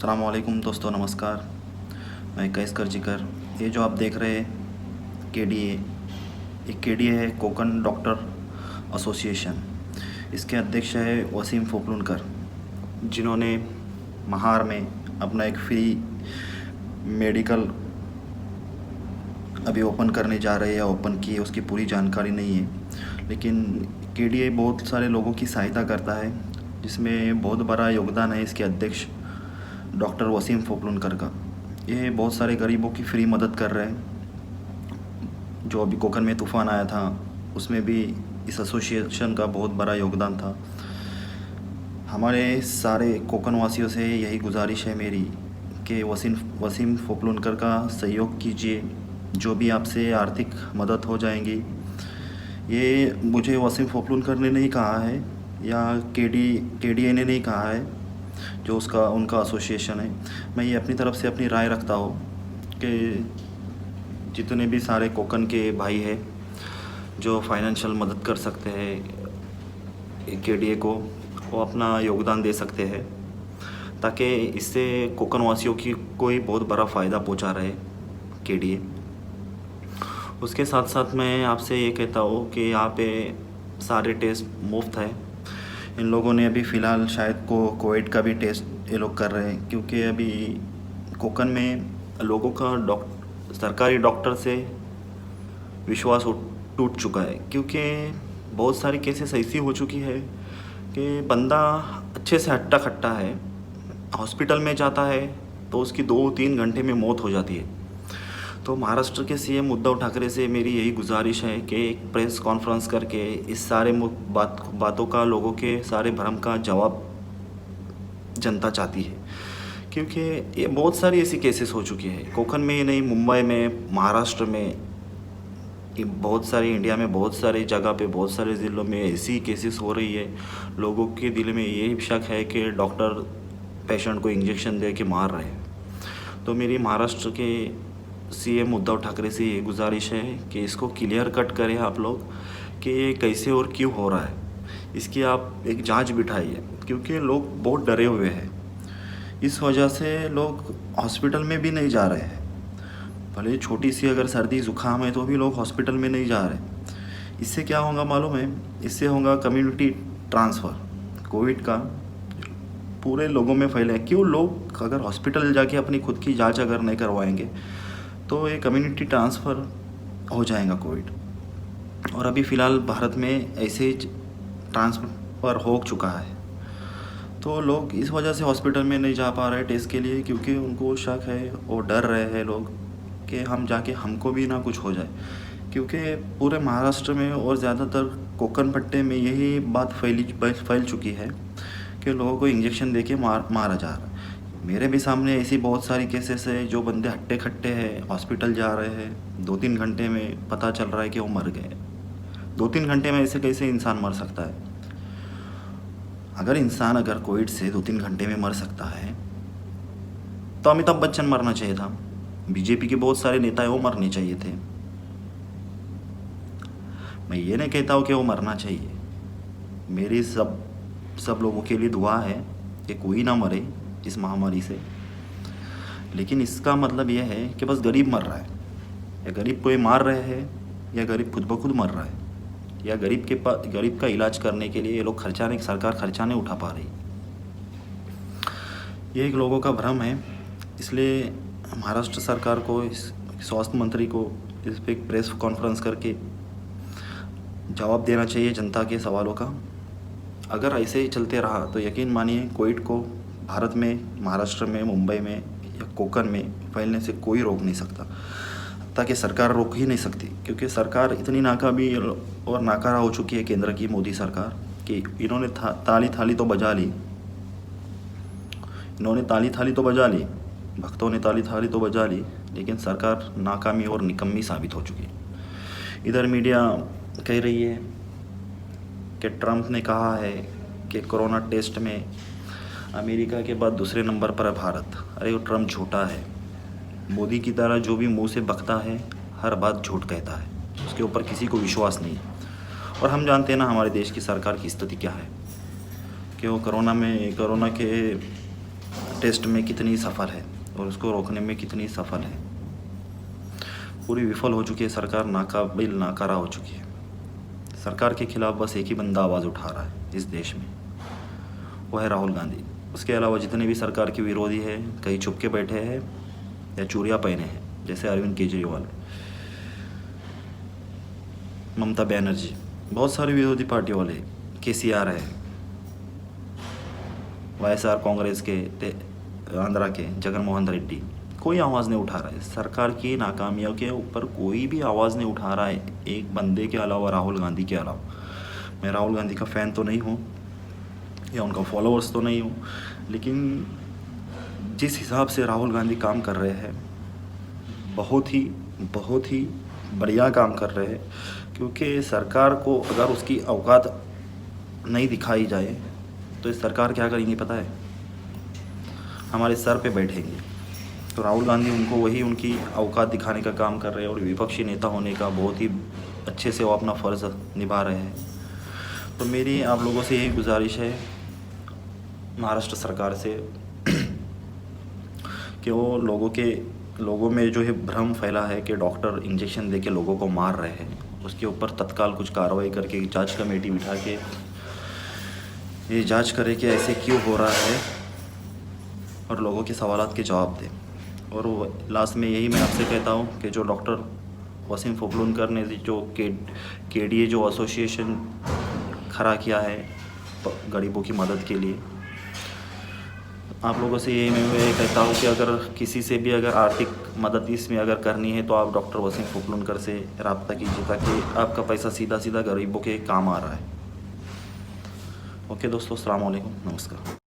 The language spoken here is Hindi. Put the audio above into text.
अस्सलाम वालेकुम दोस्तों, नमस्कार। मैं कैस कर जिकर। ये जो आप देख रहे हैं केडीए, ये केडीए है कोकन डॉक्टर एसोसिएशन। इसके अध्यक्ष है वसीम फोपलुनकर, जिन्होंने महार में अपना एक फ्री मेडिकल अभी ओपन करने जा रहे हैं या ओपन किए, उसकी पूरी जानकारी नहीं है। लेकिन केडीए बहुत सारे लोगों की सहायता करता है, जिसमें बहुत बड़ा योगदान है इसके अध्यक्ष डॉक्टर वसीम फोपलुनकर का। ये बहुत सारे गरीबों की फ्री मदद कर रहे हैं। जो अभी कोकन में तूफ़ान आया था, उसमें भी इस एसोसिएशन का बहुत बड़ा योगदान था। हमारे सारे कोकन वासियों से यही गुजारिश है मेरी कि वसीम फोपलुनकर का सहयोग कीजिए। जो भी आपसे आर्थिक मदद हो जाएंगी, ये मुझे वसीम फोपलुनकर ने नहीं कहा है या केडीए ने नहीं कहा है, जो उनका एसोसिएशन है। मैं ये अपनी तरफ से अपनी राय रखता हूँ कि जितने भी सारे कोकन के भाई हैं जो फाइनेंशियल मदद कर सकते हैं केडीए को, वो अपना योगदान दे सकते हैं, ताकि इससे कोकन वासियों की कोई बहुत बड़ा फ़ायदा पहुँचा रहे केडीए। उसके साथ साथ मैं आपसे ये कहता हूँ कि यहाँ पे सारे टेस्ट मुफ्त है। इन लोगों ने अभी फ़िलहाल शायद कोविड का भी टेस्ट ये लोग कर रहे हैं, क्योंकि अभी कोकन में लोगों का सरकारी डॉक्टर से विश्वास टूट चुका है। क्योंकि बहुत सारी केसेस ऐसी हो चुकी है कि बंदा अच्छे से हट्टा कट्टा है, हॉस्पिटल में जाता है तो उसकी 2-3 घंटे में मौत हो जाती है। तो महाराष्ट्र के सीएम उद्धव ठाकरे से मेरी यही गुजारिश है कि एक प्रेस कॉन्फ्रेंस करके इस सारे बातों का, लोगों के सारे भ्रम का जवाब जनता चाहती है। क्योंकि ये बहुत सारी ऐसी केसेस हो चुकी है, कोकन में ही नहीं, मुंबई में, महाराष्ट्र में, बहुत सारे, इंडिया में बहुत सारी जगह पे, बहुत सारे ज़िलों में ऐसी केसेस हो रही है। लोगों के दिल में ये शक है कि डॉक्टर पेशेंट को इंजेक्शन दे के मार रहे हैं। तो मेरी महाराष्ट्र के सीएम उद्धव ठाकरे से ये गुजारिश है कि इसको क्लियर कट करें आप लोग कि ये कैसे और क्यों हो रहा है। इसकी आप एक जांच बिठाइए, क्योंकि लोग बहुत डरे हुए हैं। इस वजह से लोग हॉस्पिटल में भी नहीं जा रहे हैं। भले छोटी सी अगर सर्दी ज़ुकाम है तो भी लोग हॉस्पिटल में नहीं जा रहे। इससे क्या होगा मालूम है? इससे होगा कम्युनिटी ट्रांसफ़र कोविड का, पूरे लोगों में फैले। क्यों? लोग अगर हॉस्पिटल जाके अपनी खुद की जांच अगर नहीं करवाएंगे तो ये कम्युनिटी ट्रांसफ़र हो जाएगा कोविड। और अभी फ़िलहाल भारत में ऐसे ही ट्रांसफ़र हो चुका है। तो लोग इस वजह से हॉस्पिटल में नहीं जा पा रहे टेस्ट के लिए, क्योंकि उनको शक है और डर रहे हैं लोग कि हम जाके हमको भी ना कुछ हो जाए। क्योंकि पूरे महाराष्ट्र में और ज़्यादातर कोकन पट्टे में यही बात फैल चुकी है कि लोगों को इंजेक्शन देके मारा जा रहा है। मेरे भी सामने ऐसी बहुत सारी केसेस है, जो बंदे हट्टे खट्टे हैं, हॉस्पिटल जा रहे हैं, 2-3 घंटे में पता चल रहा है कि वो मर गए। 2-3 घंटे में ऐसे कैसे इंसान मर सकता है? अगर कोविड से 2-3 घंटे में मर सकता है तो अमिताभ बच्चन मरना चाहिए था, बीजेपी के बहुत सारे नेता वो मरने चाहिए थे। मैं ये नहीं कहता हूँ कि वो मरना चाहिए। मेरी सब लोगों के लिए दुआ है कि कोई ना मरे इस महामारी से। लेकिन इसका मतलब यह है कि बस गरीब मर रहा है, या गरीब को ये मार रहे हैं, या गरीब खुद ब खुद मर रहा है, या गरीब का इलाज करने के लिए ये लोग सरकार खर्चा नहीं उठा पा रही। ये एक लोगों का भ्रम है। इसलिए महाराष्ट्र सरकार को, इस स्वास्थ्य मंत्री को इस पर एक प्रेस कॉन्फ्रेंस करके जवाब देना चाहिए जनता के सवालों का। अगर ऐसे ही चलते रहा तो यकीन मानिए कोविड को भारत में, महाराष्ट्र में, मुंबई में या कोकन में फैलने से कोई रोक नहीं सकता, ताकि सरकार रोक ही नहीं सकती। क्योंकि सरकार इतनी नाकामी और नाकारा हो चुकी है, केंद्र की मोदी सरकार, कि इन्होंने ताली तो बजा ली, भक्तों ने ताली तो बजा ली, लेकिन सरकार नाकामी और निकम्मी साबित हो चुकी है। इधर मीडिया कह रही है कि ट्रंप ने कहा है कि कोरोना टेस्ट में अमेरिका के बाद दूसरे नंबर पर है भारत। अरे वो ट्रंप झूठा है। मोदी की तरह जो भी मुंह से बकता है, हर बात झूठ कहता है, उसके ऊपर किसी को विश्वास नहीं है। और हम जानते हैं ना हमारे देश की सरकार की स्थिति क्या है, कि वो कोरोना के टेस्ट में कितनी सफल है और उसको रोकने में कितनी सफल है। पूरी विफल हो चुकी है सरकार, नाकाबिल नाकारा हो चुकी है। सरकार के खिलाफ बस एक ही बंदा आवाज़ उठा रहा है इस देश में, वो है राहुल गांधी। उसके अलावा जितने भी सरकार के विरोधी हैं, कहीं छुप के बैठे हैं या चूड़ियाँ पहने हैं, जैसे अरविंद केजरीवाल, ममता बनर्जी, बहुत सारे विरोधी पार्टी वाले, केसीआर है, वाईएसआर कांग्रेस के, आंध्रा के जगन मोहन रेड्डी, कोई आवाज़ नहीं उठा रहा है। सरकार की नाकामियों के ऊपर कोई भी आवाज़ नहीं उठा रहा है, एक बंदे के अलावा, राहुल गांधी के अलावा। मैं राहुल गांधी का फ़ैन तो नहीं हूँ या उनका फॉलोअर्स तो नहीं हूँ, लेकिन जिस हिसाब से राहुल गांधी काम कर रहे हैं, बहुत ही बढ़िया काम कर रहे हैं। क्योंकि सरकार को अगर उसकी औकात नहीं दिखाई जाए तो इस सरकार क्या करेंगी पता है? हमारे सर पे बैठेंगे। तो राहुल गांधी उनको वही उनकी औकात दिखाने का काम कर रहे हैं और विपक्षी नेता होने का बहुत ही अच्छे से वो अपना फ़र्ज़ निभा रहे हैं। तो मेरी आप लोगों से यही गुजारिश है महाराष्ट्र सरकार से कि वो लोगों में जो है भ्रम फैला है कि डॉक्टर इंजेक्शन दे के लोगों को मार रहे हैं, उसके ऊपर तत्काल कुछ कार्रवाई करके जांच कमेटी बिठा के ये जांच करे कि ऐसे क्यों हो रहा है और लोगों के सवालात के जवाब दें। और लास्ट में यही मैं आपसे कहता हूँ कि जो डॉक्टर वसीम फोपलूनकर ने जो केडीए जो एसोसिएशन खड़ा किया है गरीबों की मदद के लिए, आप लोगों से यही मैं कहता हूँ कि अगर किसी से भी अगर आर्थिक मदद इसमें अगर करनी है तो आप डॉक्टर वसीम फोपलूनकर से रब्ता कीजिए, ताकि आपका पैसा सीधा सीधा गरीबों के काम आ रहा है। ओके दोस्तों, अस्सलाम वालेकुम, नमस्कार।